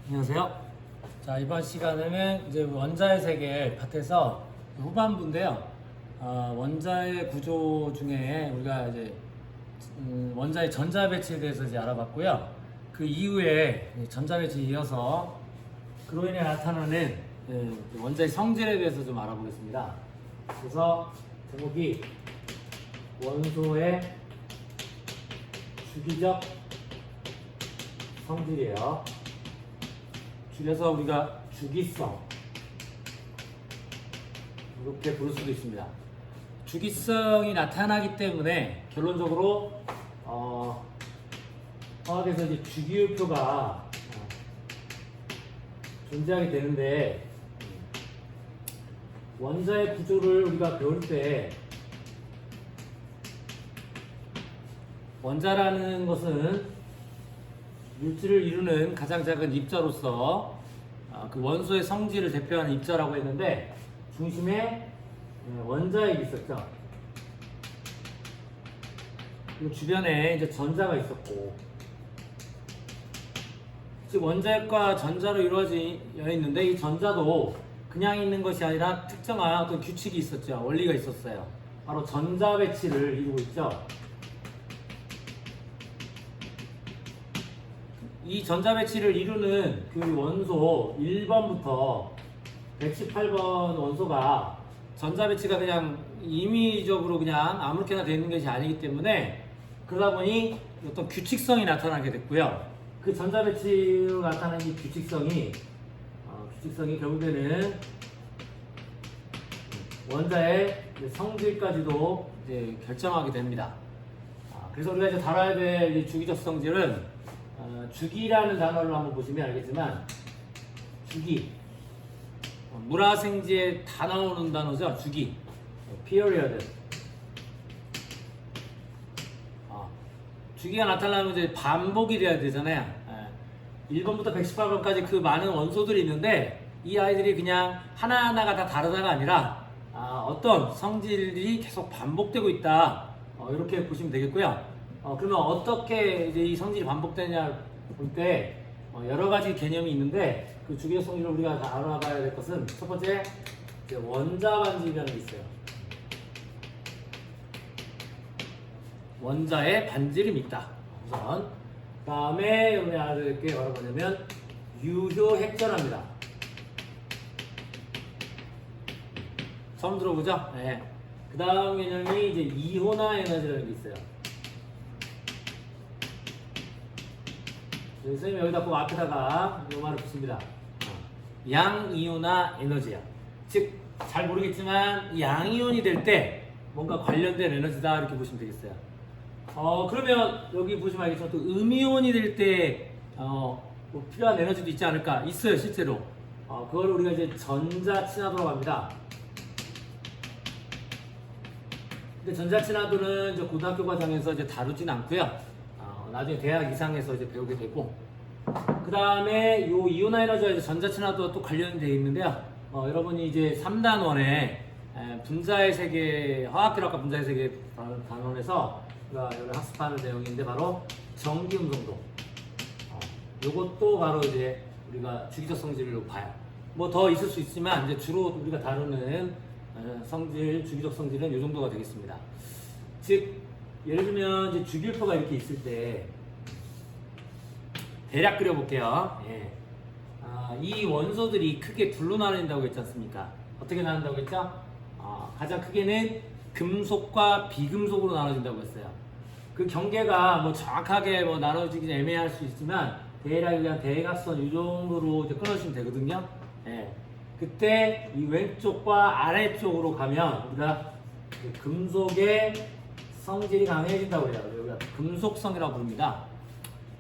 안녕하세요. 자, 이번 시간에는 이제 원자의 세계 파트에서 후반부인데요. 원자의 구조 중에 우리가 이제 원자의 전자 배치에 대해서 이제 알아봤고요. 그 이후에 전자 배치에 이어서 그로 인해 나타나는 원자의 성질에 대해서 좀 알아보겠습니다. 그래서 제목이 원소의 주기적 성질이에요. 줄여서 우리가 주기성 이렇게 부를 수도 있습니다. 주기성이 나타나기 때문에 결론적으로 화학에서 이제 주기율표가 존재하게 되는데, 원자의 구조를 우리가 배울 때 원자라는 것은 물질을 이루는 가장 작은 입자로서 그 원소의 성질을 대표하는 입자라고 했는데, 중심에 원자핵이 있었죠. 그리고 주변에 이제 전자가 있었고, 즉 원자핵과 전자로 이루어져 있는데, 이 전자도 그냥 있는 것이 아니라 특정한 어떤 규칙이 있었죠. 원리가 있었어요. 바로 전자 배치를 이루고 있죠. 이 전자 배치를 이루는 그 원소 1번부터 118번 원소가 전자 배치가 그냥 임의적으로 그냥 아무렇게나 되어 있는 것이 아니기 때문에, 그러다 보니 어떤 규칙성이 나타나게 됐고요. 그 전자 배치로 나타나는 이 규칙성이 결국에는 원자의 성질까지도 이제 결정하게 됩니다. 그래서 우리가 이제 다뤄야 될 주기적 성질은 주기라는 단어를 한번 보시면 알겠지만, 주기, 물화생지에 다 나오는 단어죠. 주기, period. 주기가 나타나면 이제 반복이 돼야 되잖아요. 1번부터 118번까지 그 많은 원소들이 있는데, 이 아이들이 그냥 하나하나가 다 다르다가 아니라 어떤 성질이 계속 반복되고 있다, 이렇게 보시면 되겠고요. 그러면 어떻게 이제 이 성질이 반복되냐 볼 때 여러 가지 개념이 있는데, 그 주기적 성질을 우리가 다 알아봐야 될 것은, 첫 번째 이제 원자 반지라는 게 있어요. 원자의 반지름이 있다, 우선. 그 다음에 우리 알아야 될 게 뭐냐면 유효 핵전압입니다. 처음 들어보죠? 네. 그 다음 개념이 이제 이온화 에너지라는 게 있어요. 선생님이 여기다 꼭 앞에다가 이 말을 붙습니다. 양이온화 에너지야. 즉, 잘 모르겠지만 양이온이 될 때 뭔가 관련된 에너지다, 이렇게 보시면 되겠어요. 그러면 여기 보시면 알겠지만 또 음이온이 될 때 뭐 필요한 에너지도 있지 않을까? 있어요, 실제로. 그걸 우리가 이제 전자친화도라고 합니다. 근데 전자친화도는 이제 고등학교 과정에서 이제 다루진 않고요. 나중에 대학 이상에서 이제 배우게 되고, 그 다음에 요 이온화 에너지와 이제 전자친화도가 또 관련되어 있는데요. 여러분이 이제 3단원에 분자의 세계, 화학기록과 분자의 세계 단원에서 여기 학습하는 내용인데, 바로 전기음성도. 요것도 바로 이제 우리가 주기적 성질로 봐요. 뭐 더 있을 수 있지만, 이제 주로 우리가 다루는 성질, 주기적 성질은 이 정도가 되겠습니다. 즉, 예를 들면 이제 주기율표가 이렇게 있을 때 대략 그려볼게요. 예. 이 원소들이 크게 둘로 나눠진다고 했지 않습니까? 어떻게 나눈다고 했죠? 가장 크게는 금속과 비금속으로 나눠진다고 했어요. 그 경계가 뭐 정확하게 뭐 나눠지기 애매할 수 있지만, 대략 그냥 대각선 이 정도로 이제 끊어주시면 되거든요. 예. 그때 이 왼쪽과 아래쪽으로 가면 우리가 금속의 성질이 강해진다고 해요. 여기가 금속성이라고 부릅니다.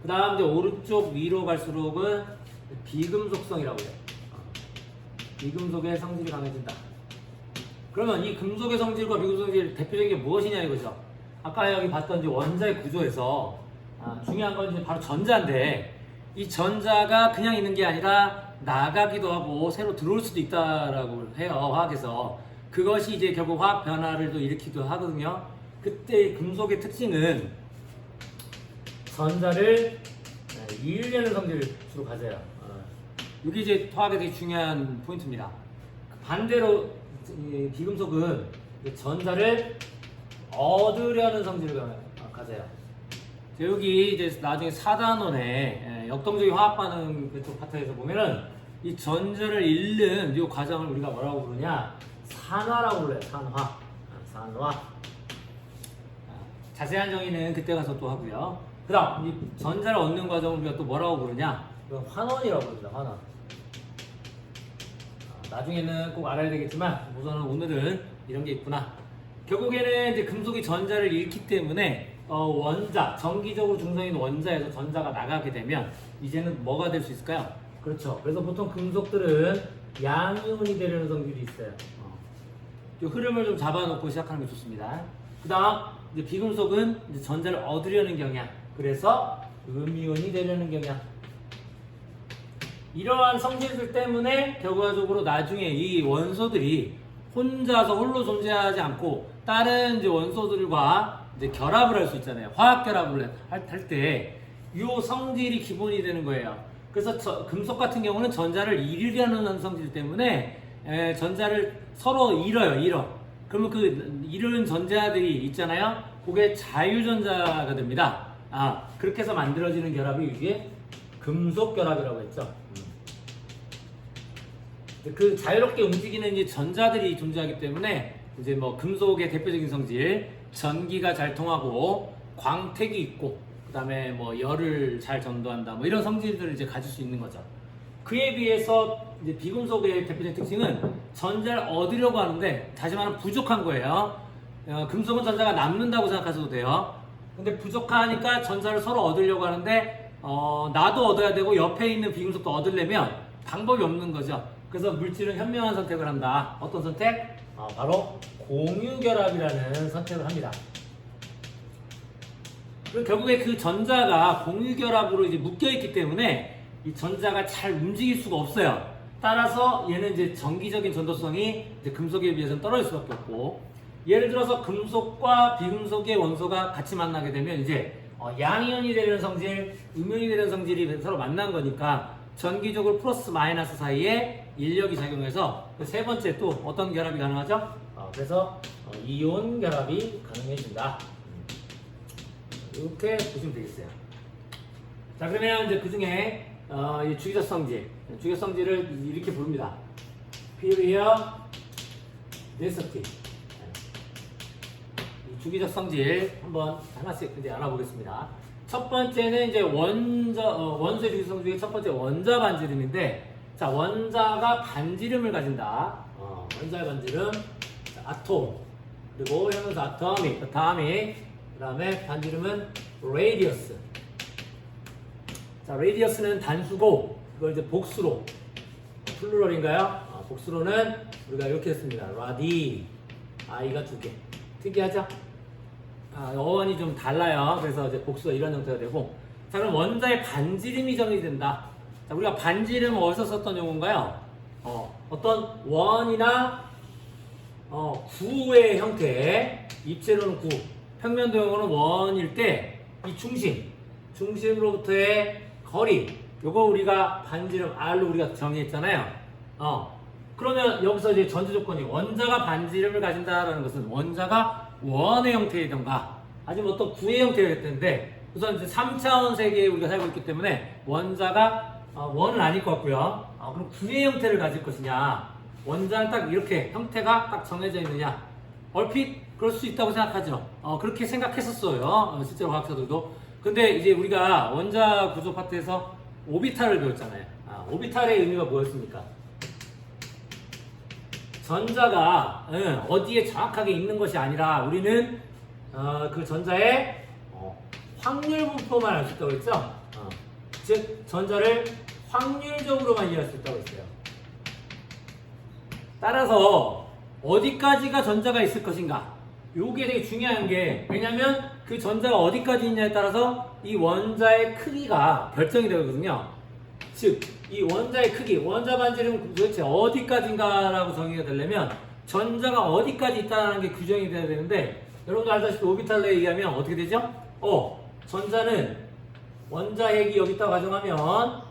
그 다음 이제 오른쪽 위로 갈수록은 비금속성이라고 해요. 비금속의 성질이 강해진다. 그러면 이 금속의 성질과 비금속 성질 대표적인 게 무엇이냐 이거죠. 아까 여기 봤던 이제 원자의 구조에서 중요한 건 이제 바로 전자인데, 이 전자가 그냥 있는 게 아니라 나가기도 하고 새로 들어올 수도 있다라고 해요, 화학에서. 그것이 이제 결국 화학 변화를 또 일으키기도 하거든요. 그때 금속의 특징은 전자를 이율되는 성질을 주로 가져요. 이게 이제 화학의 되게 중요한 포인트입니다. 반대로 이 비금속은 전자를 얻으려는 성질을 가져요. 여기 이제 나중에 4단원에 역동적인 화학 반응 그쪽 파트에서 보면은 이 전자를 잃는 이 과정을 우리가 뭐라고 부르냐? 산화라고 불러요. 산화. 자세한 정의는 그때 가서 또 하고요. 그 다음, 이 전자를 얻는 과정을 우리가 또 뭐라고 부르냐? 이건 환원이라고 부릅니다. 환원. 나중에는 꼭 알아야 되겠지만, 우선은 오늘은 이런 게 있구나. 결국에는 이제 금속이 전자를 잃기 때문에, 원자, 정기적으로 중성인 원자에서 전자가 나가게 되면, 이제는 뭐가 될 수 있을까요? 그렇죠. 그래서 보통 금속들은 양이온이 되려는 성질이 있어요. 이 흐름을 좀 잡아놓고 시작하는 게 좋습니다. 그 다음, 이제 비금속은 이제 전자를 얻으려는 경향. 그래서 음이온이 되려는 경향. 이러한 성질들 때문에 결과적으로 나중에 이 원소들이 혼자서 홀로 존재하지 않고 다른 이제 원소들과 이제 결합을 할 수 있잖아요. 화학 결합을 할 때 이 성질이 기본이 되는 거예요. 그래서 금속 같은 경우는 전자를 잃으려는 성질 때문에 전자를 서로 잃어. 그러면 그 잃은 전자들이 있잖아요. 그게 자유전자가 됩니다. 그렇게 해서 만들어지는 결합이 이게 금속 결합이라고 했죠. 그 자유롭게 움직이는 이제 전자들이 존재하기 때문에 이제 뭐 금속의 대표적인 성질, 전기가 잘 통하고 광택이 있고 그다음에 뭐 열을 잘 전도한다 뭐 이런 성질들을 이제 가질 수 있는 거죠. 그에 비해서 이제 비금속의 대표적인 특징은 전자를 얻으려고 하는데 다시 말하면 부족한 거예요. 금속은 전자가 남는다고 생각하셔도 돼요. 근데 부족하니까 전자를 서로 얻으려고 하는데 나도 얻어야 되고 옆에 있는 비금속도 얻으려면 방법이 없는 거죠. 그래서 물질은 현명한 선택을 한다. 어떤 선택? 바로 공유결합이라는 선택을 합니다. 그리고 결국에 그 전자가 공유결합으로 이제 묶여있기 때문에 이 전자가 잘 움직일 수가 없어요. 따라서 얘는 이제 정기적인 전도성이 이제 금속에 비해서는 떨어질 수밖에 없고, 예를 들어서 금속과 비금속의 원소가 같이 만나게 되면 이제 양이온이 되는 성질, 음이온이 되는 성질이 서로 만난 거니까 전기적으로 플러스 마이너스 사이에 인력이 작용해서 그 세 번째 또 어떤 결합이 가능하죠? 그래서 이온 결합이 가능해진다. 이렇게 보시면 되겠어요. 자, 그러면 이제 그 중에 주기적 성질을 이렇게 부릅니다. periodicity. 주기적 성질 한번 하나씩 이제 알아보겠습니다. 첫 번째는 이제 원소의 주기적 성질 중에 첫 번째 원자 반지름인데, 자, 원자가 반지름을 가진다. 원자의 반지름, 자, 아톰, 그리고 형용사 아토믹, 그 다음에 반지름은 radius. 자, radius는 단수고, 이걸 이제 복수로, 플루럴인가요? 복수로는 우리가 이렇게 했습니다. radi, i가 2개. 특이하죠? 어원이 좀 달라요. 그래서 이제 복수가 이런 형태가 되고, 자, 그럼 원자의 반지름이 정의된다. 자, 우리가 반지름은 어디서 썼던 용어인가요? 어떤 원이나 구의 형태, 입체로는 구, 평면도 용어는 원일 때 이 중심으로부터의 거리, 요거 우리가 반지름 R로 우리가 정의했잖아요. 그러면 여기서 이제 전제 조건이 원자가 반지름을 가진다라는 것은 원자가 원의 형태이던가 아니면 어떤 구의 형태가 됐는데, 우선 이제 3차원 세계에 우리가 살고 있기 때문에 원자가 원은 아닐 것 같고요. 그럼 구의 형태를 가질 것이냐, 원자는 딱 이렇게 형태가 딱 정해져 있느냐, 얼핏 그럴 수 있다고 생각하죠. 그렇게 생각했었어요. 실제로 과학자들도. 근데 이제 우리가 원자 구조 파트에서 오비탈을 배웠잖아요. 오비탈의 의미가 뭐였습니까? 전자가 어디에 정확하게 있는 것이 아니라 우리는 그 전자의 확률 분포만 알 수 있다고 했죠. 즉 전자를 확률적으로만 이해할 수 있다고 했어요. 따라서 어디까지가 전자가 있을 것인가, 요게 되게 중요한 게, 왜냐면 그 전자가 어디까지 있냐에 따라서 이 원자의 크기가 결정이 되거든요. 즉 이 원자의 크기, 원자 반지름 도대체 어디까지인가라고 정의가 되려면 전자가 어디까지 있다는 게 규정이 돼야 되는데, 여러분도 알다시피 오비탈로 얘기하면 어떻게 되죠? 전자는 원자 핵이 여기 있다고 가정하면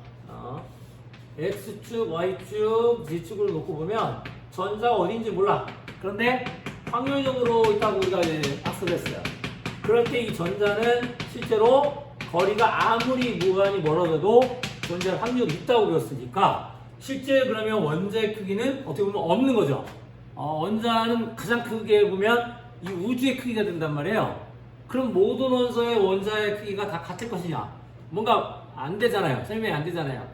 X축, Y축, Z축을 놓고 보면 전자가 어딘지 몰라. 그런데 확률적으로 있다고 우리가 이제 학습을 했어요. 그럴 때 이 전자는 실제로 거리가 아무리 무한히 멀어져도 존재할 확률이 있다고 배웠으니까 실제 그러면 원자의 크기는 어떻게 보면 없는 거죠. 원자는 가장 크게 보면 이 우주의 크기가 된단 말이에요. 그럼 모든 원소의 원자의 크기가 다 같을 것이냐? 뭔가 안 되잖아요. 설명이 안 되잖아요.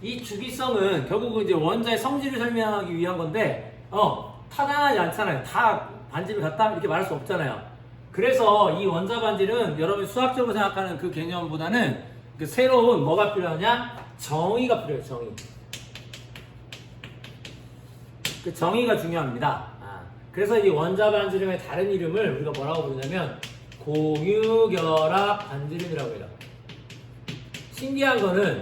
이 주기성은 결국은 이제 원자의 성질을 설명하기 위한 건데, 타당하지 않잖아요. 다 반지를 같다? 이렇게 말할 수 없잖아요. 그래서 이 원자 반지는 여러분이 수학적으로 생각하는 그 개념보다는 그 새로운 뭐가 필요하냐? 정의가 필요해요. 정의. 그 정의가 중요합니다. 그래서 이 원자 반지름의 다른 이름을 우리가 뭐라고 부르냐면 공유결합 반지름이라고 해요. 신기한 거는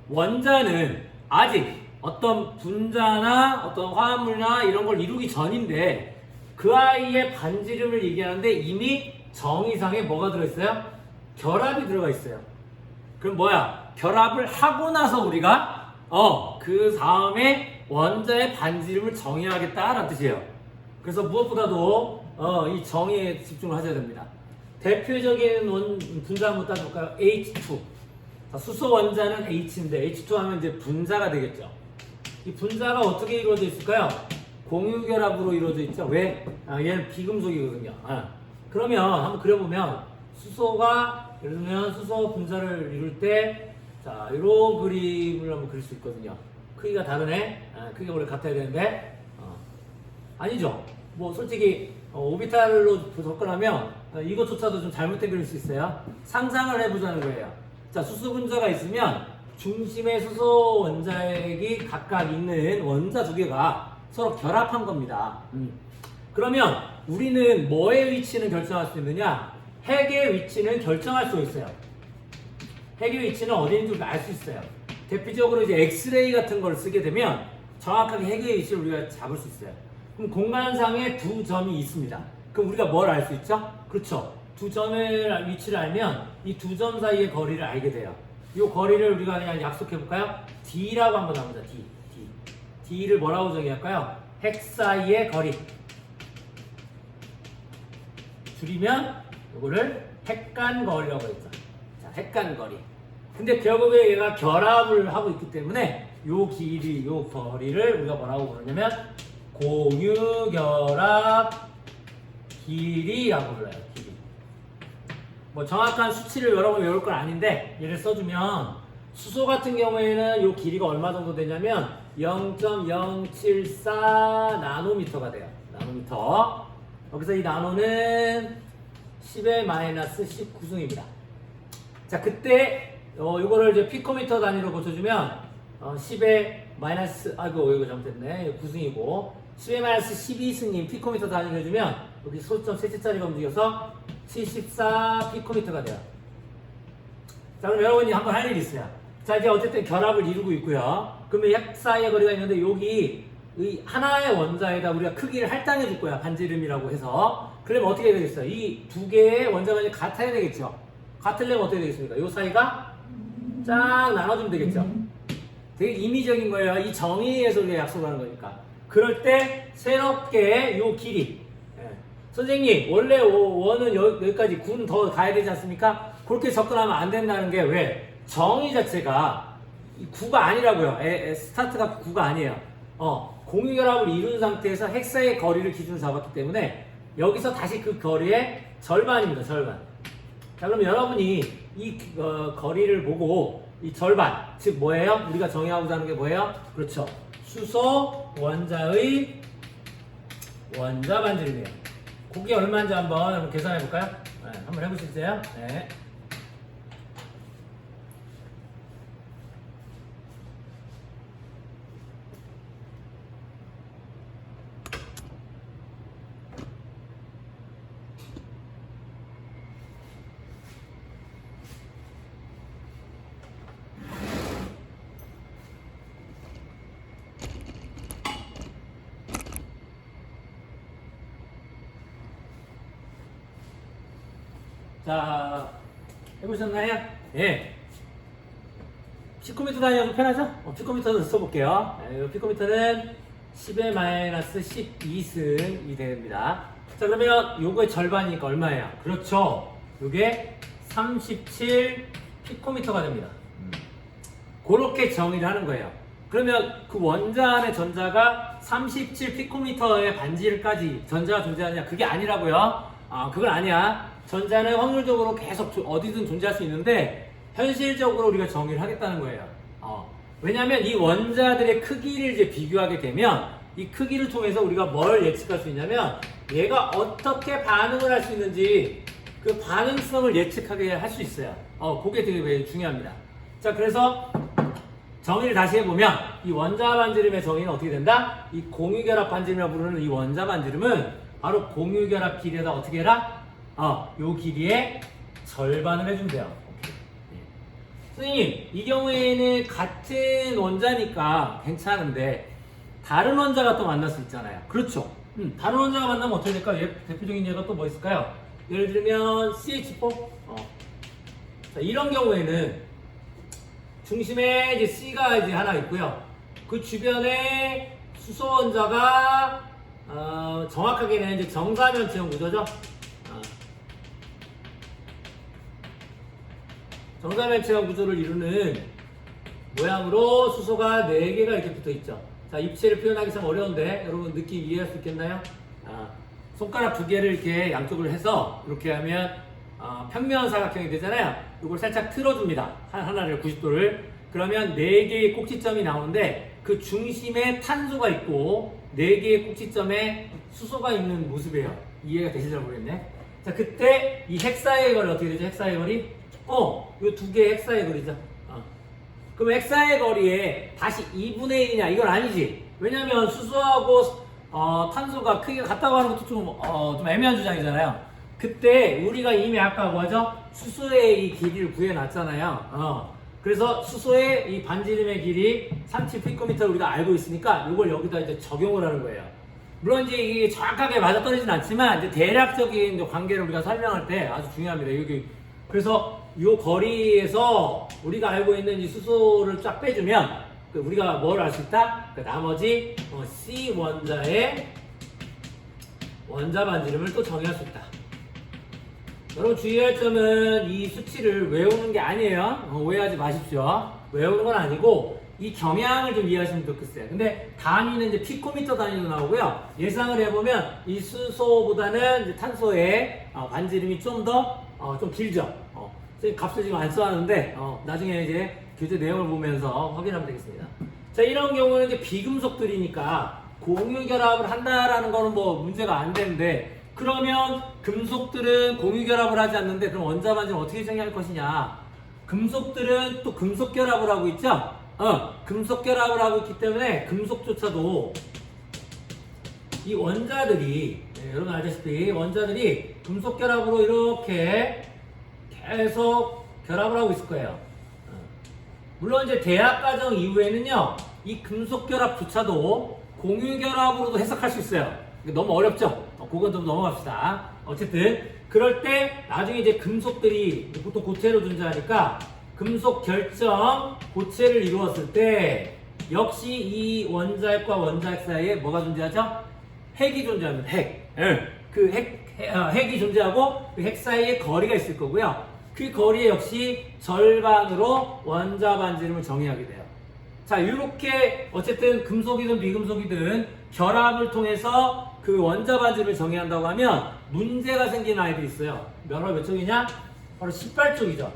원자는 아직 어떤 분자나 어떤 화합물이나 이런 걸 이루기 전인데 그 아이의 반지름을 얘기하는데 이미 정의상에 뭐가 들어있어요? 결합이 들어가 있어요. 그럼 뭐야? 결합을 하고 나서 우리가 그 다음에 원자의 반지름을 정의하겠다라는 뜻이에요. 그래서 무엇보다도 이 정의에 집중을 하셔야 됩니다. 대표적인 분자 한번 따져볼까요? H2. 자, 수소 원자는 H인데 H2 하면 이제 분자가 되겠죠. 이 분자가 어떻게 이루어져 있을까요? 공유결합으로 이루어져 있죠. 왜? 얘는 비금속이거든요. 그러면 한번 그려보면 수소가 예를 들면 수소 분자를 이룰 때 자, 이런 그림을 한번 그릴 수 있거든요. 크기가 다르네. 크기가 원래 같아야 되는데 아니죠. 뭐 솔직히 오비탈로 접근하면 이것조차도 좀 잘못된 그릴 수 있어요. 상상을 해보자는 거예요. 자, 수소 분자가 있으면 중심에 수소 원자핵이 각각 있는 원자 두 개가 서로 결합한 겁니다. 그러면 우리는 뭐의 위치는 결정할 수 있느냐? 핵의 위치는 결정할 수 있어요. 핵의 위치는 어디 있는지 알 수 있어요. 대표적으로 이제 엑스레이 같은 걸 쓰게 되면 정확하게 핵의 위치를 우리가 잡을 수 있어요. 그럼 공간상에 두 점이 있습니다. 그럼 우리가 뭘 알 수 있죠? 그렇죠. 두 점의 위치를 알면 이 두 점 사이의 거리를 알게 돼요. 이 거리를 우리가 그냥 약속해 볼까요? D라고 한번 나오자. D를 뭐라고 정의할까요? 핵 사이의 거리. 줄이면 이거를 핵간거리라고 했죠. 자, 핵간거리. 근데 결국에 얘가 결합을 하고 있기 때문에 요 길이, 요 거리를 우리가 뭐라고 부르냐면 공유결합 길이라고 불러요. 길이. 뭐 정확한 수치를 여러분 외울 건 아닌데 예를 써주면 수소 같은 경우에는 요 길이가 얼마 정도 되냐면 0.074 나노미터가 돼요. 나노미터. 여기서 이 나노는 10의 마이너스 19승입니다. 자, 그때 이거를 이제 피코미터 단위로 고쳐주면 10의 마이너스 이거 잘못됐네. 9승이고 10의 마이너스 12승인 피코미터 단위로 해주면 여기 소점 셋째짜리가 움직여서 74 피코미터가 돼요. 자, 그럼 여러분이 한번 할 일이 있어요. 자, 이제 어쨌든 결합을 이루고 있고요. 그러면 핵 사이의 거리가 있는데 여기 이 하나의 원자에다 우리가 크기를 할당해 줄 거야. 반지름이라고 해서. 그러면 어떻게 되겠어요? 이 두 개의 원자가 같아야 되겠죠. 같으려면 어떻게 되겠습니까? 이 사이가 쫙 나눠주면 되겠죠. 되게 임의적인 거예요. 이 정의에서 우리가 약속하는 거니까. 그럴 때 새롭게 이 길이. 선생님, 원래 원은 여기까지 9는 더 가야 되지 않습니까? 그렇게 접근하면 안 된다는 게 왜? 정의 자체가 9가 아니라고요. 스타트가 9가 아니에요. 공유결합을 이룬 상태에서 핵 사이의 거리를 기준으로 잡았기 때문에 여기서 다시 그 거리의 절반입니다. 절반. 자, 그럼 여러분이 이 거리를 보고 이 절반, 즉 뭐예요? 우리가 정의하고자 하는 게 뭐예요? 그렇죠. 수소 원자의 원자 반지름이에요. 그게 얼마인지 한번 계산해 볼까요? 네, 한번 해보실게요. 네. 자, 해보셨나요? 예. 피코미터 단위가 편하죠? 피코미터도 써볼게요. 피코미터는 10의 마이너스 12승이 됩니다. 자, 그러면 요거의 절반이니까 얼마예요? 그렇죠. 요게 37 피코미터가 됩니다. 그렇게 정의를 하는 거예요. 그러면 그 원자 안의 전자가 37 피코미터의 반지름까지 전자가 존재하느냐? 그게 아니라고요. 그건 아니야. 전자는 확률적으로 계속 어디든 존재할 수 있는데 현실적으로 우리가 정의를 하겠다는 거예요. 왜냐하면 이 원자들의 크기를 이제 비교하게 되면 이 크기를 통해서 우리가 뭘 예측할 수 있냐면 얘가 어떻게 반응을 할 수 있는지 그 반응성을 예측하게 할 수 있어요. 그게 되게 중요합니다. 자, 그래서 정의를 다시 해보면 이 원자 반지름의 정의는 어떻게 된다? 이 공유결합 반지름이라고 부르는 이 원자 반지름은 바로 공유결합 길이에다 어떻게 해라? 요 길이의 절반을 해준대요. 선생님, 이 경우에는 같은 원자니까 괜찮은데 다른 원자가 또 만날 수 있잖아요. 그렇죠. 다른 원자가 만나면 어떻게 될까요? 대표적인 예가 또 뭐 있을까요? 예를 들면 CH4. 자, 이런 경우에는 중심에 이제 C가 이제 하나 있고요. 그 주변에 수소 원자가 정확하게는 이제 정사면체형 구조죠. 정사면체형 구조를 이루는 모양으로 수소가 4개가 이렇게 붙어 있죠. 자, 입체를 표현하기 참 어려운데 여러분 느낌 이해할 수 있겠나요? 손가락 2개를 이렇게 양쪽을 해서 이렇게 하면 평면 사각형이 되잖아요. 이걸 살짝 틀어줍니다. 하나를 90도를. 그러면 4개의 꼭지점이 나오는데 그 중심에 탄소가 있고 4개의 꼭지점에 수소가 있는 모습이에요. 이해가 되시죠? 모르겠네. 자, 그때 이 헥사의 거리 어떻게 되죠? 헥사의 거리? 요 2개의 헥사의 거리죠. 그럼 헥사의 거리에 다시 2분의 1이냐? 이건 아니지. 왜냐면 수소하고 탄소가 크기가 같다고 하는 것도 좀 애매한 주장이잖아요. 그때 우리가 이미 아까 뭐죠? 수소의 이 길이를 구해놨잖아요. 그래서 수소의 이 반지름의 길이 37피코미터를 우리가 알고 있으니까 이걸 여기다 이제 적용을 하는 거예요. 물론 이제 이게 정확하게 맞아떨어지진 않지만 이제 대략적인 이제 관계를 우리가 설명할 때 아주 중요합니다. 여기 그래서 이 거리에서 우리가 알고 있는 이 수소를 쫙 빼주면 우리가 뭘 알 수 있다? 나머지 C 원자의 원자 반지름을 또 정의할 수 있다. 여러분 주의할 점은 이 수치를 외우는 게 아니에요. 오해하지 마십시오. 외우는 건 아니고 이 경향을 좀 이해하시면 좋겠어요. 근데 단위는 이제 피코미터 단위로 나오고요. 예상을 해보면 이 수소보다는 이제 탄소의 반지름이 좀 길죠. 값을 지금 안 써왔는데 나중에 이제 교재 내용을 보면서 확인하면 되겠습니다. 자, 이런 경우는 이제 비금속들이니까 공유결합을 한다라는 거는 뭐 문제가 안 되는데 그러면 금속들은 공유결합을 하지 않는데 그럼 원자 반지름 어떻게 정의할 것이냐? 금속들은 또 금속결합을 하고 있죠? 금속결합을 하고 있기 때문에 금속조차도 이 원자들이 여러분 알다시피 원자들이 금속결합으로 이렇게 계속 결합을 하고 있을 거예요. 물론 이제 대학과정 이후에는요, 이 금속결합조차도 공유결합으로도 해석할 수 있어요. 너무 어렵죠? 그건 좀 넘어갑시다. 어쨌든 그럴 때 나중에 이제 금속들이 보통 고체로 존재하니까 금속 결정 고체를 이루었을 때 역시 이 원자핵과 원자핵 사이에 뭐가 존재하죠? 핵이 존재합니다. 핵. 그 핵이 존재하고 그 핵 사이에 거리가 있을 거고요. 그 거리에 역시 절반으로 원자 반지름을 정의하게 돼요. 자, 이렇게 어쨌든 금속이든 비금속이든 결합을 통해서 그 원자 반지름을 정의한다고 하면 문제가 생기는 아이들이 있어요. 몇 쪽이냐? 바로 18쪽이죠.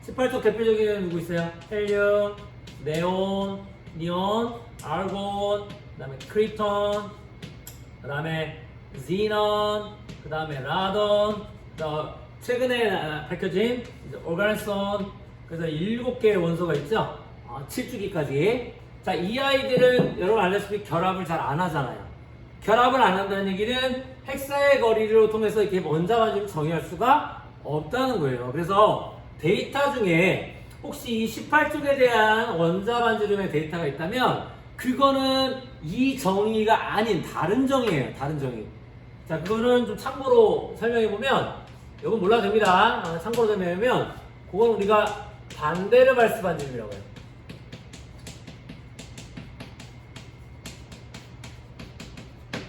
18쪽 대표적인 애는 누구 있어요? 헬륨, 네온, 니온, 아르곤, 그 다음에 크립톤, 그 다음에 지넌, 그 다음에 라돈, 최근에 밝혀진 오가네손, 그래서 7개의 원소가 있죠. 7주기까지. 자, 이 아이들은 여러분 알다시피 결합을 잘 안 하잖아요. 결합을 안 한다는 얘기는 핵사의 거리를 통해서 이렇게 원자 반지름을 정의할 수가 없다는 거예요. 그래서 데이터 중에 혹시 이 18쪽에 대한 원자 반지름의 데이터가 있다면 그거는 이 정의가 아닌 다른 정의예요. 다른 정의. 자, 그거는 좀 참고로 설명해 보면 이건 몰라도 됩니다. 참고로 설명하면 그건 우리가 반데르발스 반지름이라고 해요.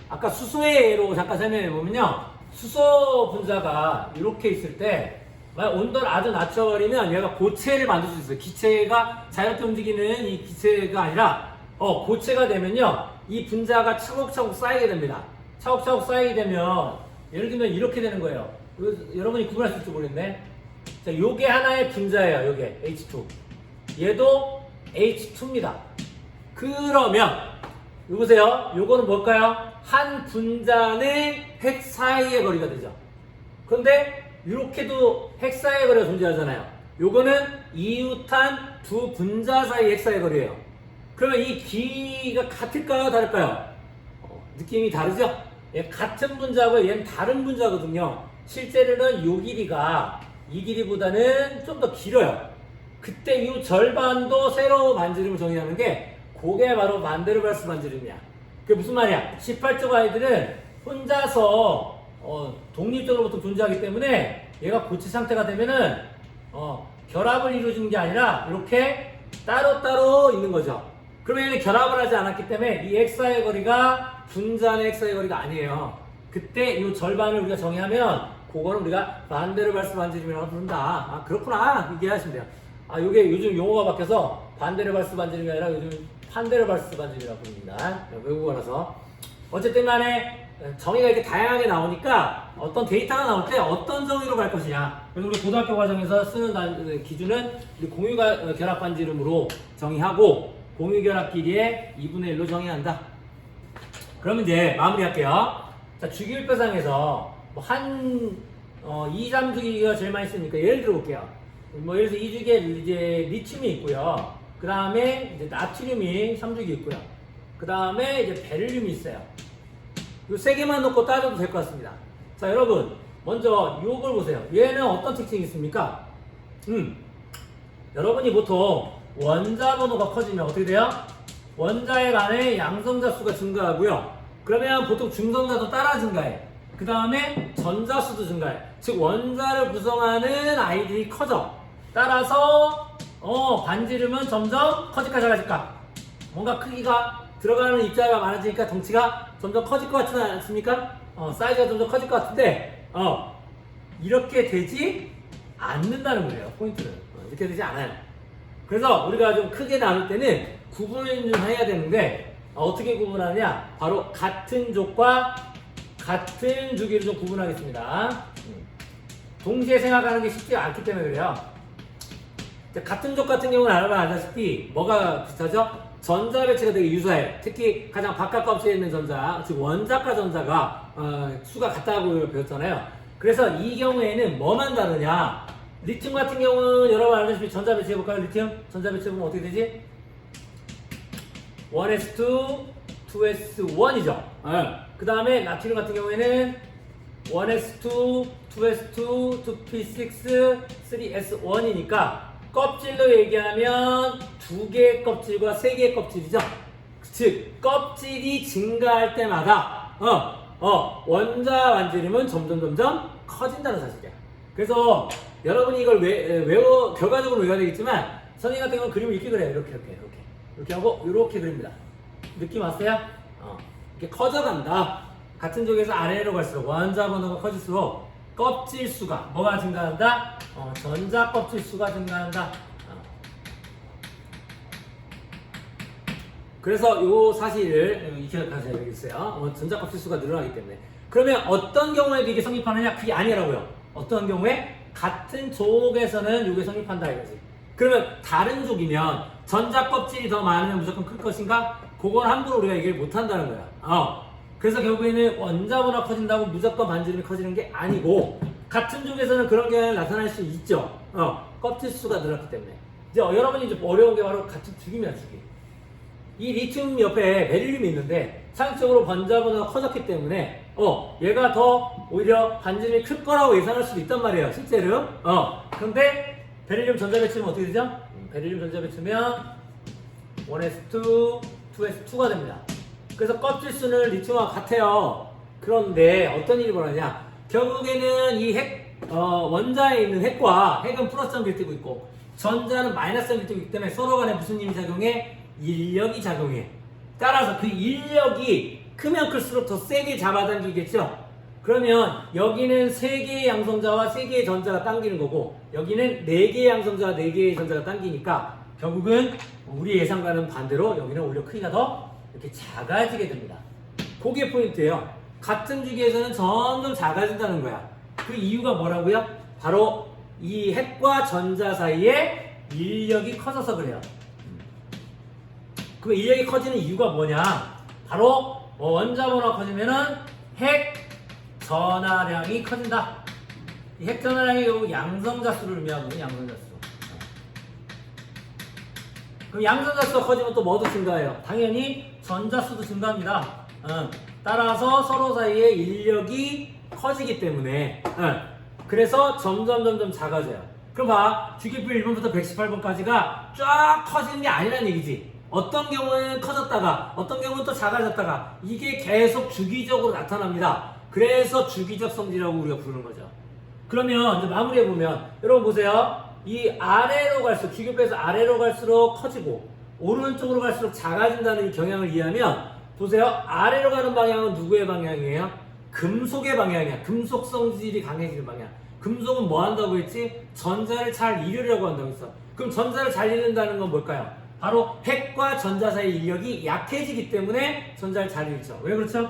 아까 수소의 예로 잠깐 설명해 보면요, 수소 분자가 이렇게 있을 때 만약 온도를 아주 낮춰버리면 얘가 고체를 만들 수 있어요. 기체가 자유롭게 움직이는 이 기체가 아니라 고체가 되면요, 이 분자가 차곡차곡 쌓이게 됩니다. 차곡차곡 쌓이게 되면 예를 들면 이렇게 되는 거예요. 여러분이 구분할 수 있을지 모르겠네. 자, 요게 하나의 분자예요. 요게 H2. 얘도 H2입니다. 그러면 이거 보세요. 요거는 뭘까요? 한 분자 내 핵 사이의 거리가 되죠. 그런데 이렇게도 핵 사이의 거리가 존재하잖아요. 요거는 이웃한 두 분자 사이의 핵 사이의 거리예요. 그러면 이 길이가 같을까요? 다를까요? 느낌이 다르죠? 얘 같은 분자고 얘는 다른 분자거든요. 실제로는 요 길이가 이 길이보다는 좀 더 길어요. 그때 이 절반도 세로 반지름을 정의하는 게 그게 바로 반데르발스 반지름이야. 그게 무슨 말이야? 18쪽 아이들은 혼자서 독립적으로 보통 존재하기 때문에 얘가 고체 상태가 되면은 결합을 이루어주는 게 아니라 이렇게 따로따로 있는 거죠. 그러면 얘는 결합을 하지 않았기 때문에 이 X의 거리가 분자 내 X의 거리가 아니에요. 그때 이 절반을 우리가 정의하면 그거는 우리가 반데르발스 반지름이라고 부른다. 아, 그렇구나. 이해하시면 돼요. 아, 요게 요즘 용어가 바뀌어서 반데르발스 반지름이 아니라 요즘 판데르발스 반지름이라고 부릅니다. 외국어라서. 어쨌든 간에 정의가 이렇게 다양하게 나오니까 어떤 데이터가 나올 때 어떤 정의로 갈 것이냐. 그래서 우리 고등학교 과정에서 쓰는 기준은 공유 결합 반지름으로 정의하고 공유 결합 길이의 2분의 1로 정의한다. 그러면 이제 마무리할게요. 자, 주기율표상에서 뭐 2, 3주기가 제일 많이 쓰니까 예를 들어 볼게요. 뭐 예를 들어서 2주기에 이제 리튬이 있고요. 그 다음에 이제 나트륨이 3주기 있고요. 그 다음에 이제 베릴륨이 있어요. 이 세 개만 놓고 따져도 될 것 같습니다. 자, 여러분 먼저 이걸 보세요. 얘는 어떤 특징이 있습니까? 여러분이 보통 원자 번호가 커지면 어떻게 돼요? 원자에 관해 양성자 수가 증가하고요. 그러면 보통 중성자도 따라 증가해. 그 다음에 전자 수도 증가해. 즉 원자를 구성하는 아이들이 커져. 따라서 반지름은 점점 커질까 작아질까? 뭔가 크기가 들어가는 입자가 많아지니까 덩치가 점점 커질 것 같지 않습니까? 사이즈가 점점 커질 것 같은데 이렇게 되지 않는다는 거예요. 포인트는 이렇게 되지 않아요. 그래서 우리가 좀 크게 나눌 때는 구분을 좀 해야 되는데 어떻게 구분하느냐? 바로 같은 족과 같은 주기를 좀 구분하겠습니다. 동시에 생각하는 게 쉽지 않기 때문에 그래요. 같은 족 같은 경우는 알다시피 뭐가 비슷하죠? 전자 배치가 되게 유사해요. 특히 가장 바깥 껍질에 있는 전자, 즉 원자과 전자가 수가 같다고 배웠잖아요. 그래서 이 경우에는 뭐만 다르냐? 리튬 같은 경우는 여러분 알다시피 전자 배치 해볼까요? 리튬 전자 배치 해보면 어떻게 되지? 1s2, 2s1이죠. 그 다음에 나트륨 같은 경우에는 1s2, 2s2, 2p6, 3s1이니까 껍질로 얘기하면 2개의 껍질과 3개의 껍질이죠. 즉 껍질이 증가할 때마다 원자 반지름은 점점 커진다는 사실이야. 그래서 여러분이 이걸 결과적으로 외워야 되겠지만 선생님 같은 경우는 그림을 이렇게 그려요. 이렇게 하고 이렇게 그립니다. 느낌 왔어요? 이렇게 커져간다. 같은 쪽에서 아래로 갈수록 원자 번호가 커질수록 껍질 수가 뭐가 증가한다? 전자 껍질 수가 증가한다. 그래서 이 사실을 기억하셔야 되겠어요. 전자 껍질 수가 늘어나기 때문에. 그러면 어떤 경우에도 이게 성립하느냐? 그게 아니라고요. 어떤 경우에? 같은 족에서는 이게 성립한다 이거지. 그러면 다른 족이면 전자 껍질이 더 많으면 무조건 클 것인가? 그건 함부로 우리가 얘기를 못 한다는 거야. 그래서 결국에는 원자보다 커진다고 무조건 반지름이 커지는 게 아니고 같은 족에서는 그런 게 나타날 수 있죠. 껍질 수가 늘었기 때문에. 이제 여러분이 좀 어려운 게 바로 같은 죽입니다, 죽이. 이 리튬 옆에 베릴륨이 있는데 상식적으로 원자보다 커졌기 때문에 얘가 더 오히려 반지름이 클 거라고 예상할 수도 있단 말이에요, 실제로. 그런데 베릴륨 전자 배치면 어떻게 되죠? 베릴륨 전자 배치면 1s2, 2s2가 됩니다. 그래서 껍질 수는 리튬과 같아요. 그런데 어떤 일이 벌어지냐? 결국에는 이 핵, 원자에 있는 핵과 핵은 플러스 점을 띄고 있고 전자는 마이너스를 띠기 때문에 서로 간에 무슨 힘이 작용해? 인력이 작용해. 따라서 그 인력이 크면 클수록 더 세게 잡아당기겠죠? 그러면 여기는 3개의 양성자와 3개의 전자가 당기는 거고 여기는 4개의 양성자와 4개의 전자가 당기니까 결국은 우리 예상과는 반대로 여기는 오히려 크기가 더 이렇게 작아지게 됩니다. 그게 포인트예요. 같은 주기에서는 점점 작아진다는 거야. 그 이유가 뭐라고요? 바로 이 핵과 전자 사이에 인력이 커져서 그래요. 그 인력이 커지는 이유가 뭐냐? 바로 원자번호가 커지면은 핵 전하량이 커진다. 이 핵 전하량이 결국 양성자 수를 의미하거든요. 양성자 수. 그럼 양성자 수가 커지면 또 뭐도 증가해요? 당연히 전자 수도 증가합니다. 따라서 서로 사이에 인력이 커지기 때문에 그래서 점점 작아져요. 그럼 봐. 주기표 1번부터 118번까지가 쫙 커지는 게 아니란 얘기지. 어떤 경우에는 커졌다가 어떤 경우는 또 작아졌다가 이게 계속 주기적으로 나타납니다. 그래서 주기적 성질이라고 우리가 부르는 거죠. 그러면 이제 마무리해보면 여러분 보세요. 이 아래로 갈수록 주기표에서 아래로 갈수록 커지고 오른쪽으로 갈수록 작아진다는 이 경향을 이해하면 보세요. 아래로 가는 방향은 누구의 방향이에요? 금속의 방향이야. 금속 성질이 강해지는 방향. 금속은 뭐 한다고 했지? 전자를 잘 이루려고 한다고 했어. 그럼 전자를 잘 이룬다는 건 뭘까요? 바로 핵과 전자 사이 인력이 약해지기 때문에 전자를 잘 이루죠. 왜 그렇죠?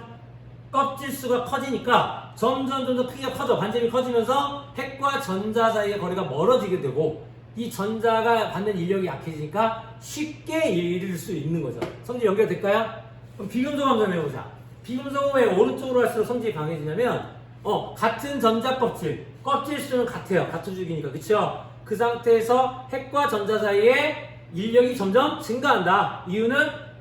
껍질수가 커지니까 점점 크기가 커져. 반점이 커지면서 핵과 전자 사이의 거리가 멀어지게 되고 이 전자가 받는 인력이 약해지니까 쉽게 이룰 수 있는 거죠. 성질 연결될까요? 그럼 비금속 한번 해보자. 비금속은 왜 오른쪽으로 갈수록 성질이 강해지냐면 같은 전자 껍질 수는 같아요. 같은 주기니까. 그쵸? 그 상태에서 핵과 전자 사이에 인력이 점점 증가한다. 이유는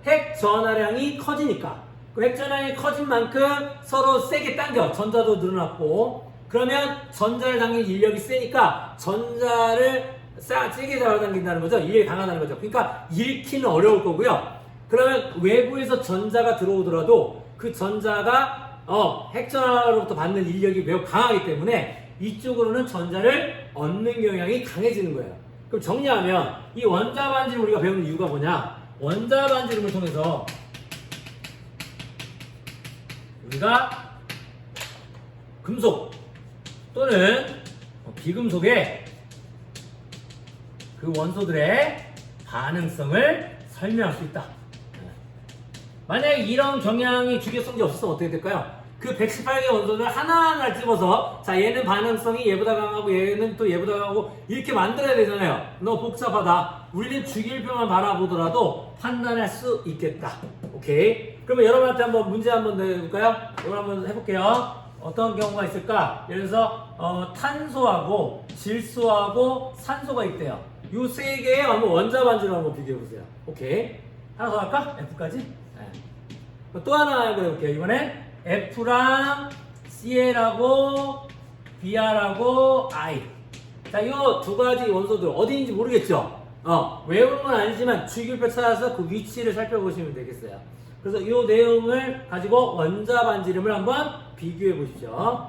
핵 전하량이 커지니까. 그 핵 전하량이 커진 만큼 서로 세게 당겨. 전자도 늘어났고. 그러면 전자를 당긴 인력이 세니까 전자를 세게 잡아당긴다는 거죠. 인력이 강하다는 거죠. 그러니까 잃기는 어려울 거고요. 그러면 외부에서 전자가 들어오더라도 그 전자가 핵전하로부터 받는 인력이 매우 강하기 때문에 이쪽으로는 전자를 얻는 경향이 강해지는 거예요. 그럼 정리하면 이 원자 반지름 우리가 배우는 이유가 뭐냐? 원자 반지름을 통해서 우리가 금속 또는 비금속의 그 원소들의 반응성을 설명할 수 있다. 만약에 이런 경향이 주기성질이 없었으면 어떻게 될까요? 그 118개 원소를 하나하나 집어서 자 얘는 반응성이 얘보다 강하고 얘는 또 얘보다 강하고 이렇게 만들어야 되잖아요. 너무 복잡하다. 우리는 주기율표만 바라보더라도 판단할 수 있겠다. 오케이. 그러면 여러분한테 한번 문제 한번 내볼까요? 이걸 한번 해볼게요. 어떤 경우가 있을까? 예를 들어서 탄소하고 질소하고 산소가 있대요. 이 세 개의 원자 반지름 한번 비교해보세요. 오케이. 하나 더 할까? F까지? 네. 또 하나 해볼게요. 이번엔 F랑 Cl하고 Br하고 I. 자, 이 두 가지 원소들 어디인지 모르겠죠? 외우는 건 아니지만 주기율표 찾아서 그 위치를 살펴보시면 되겠어요. 그래서 이 내용을 가지고 원자 반지름을 한번 비교해 보십시오.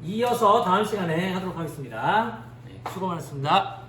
이어서 다음 시간에 하도록 하겠습니다. 네, 수고 많았습니다.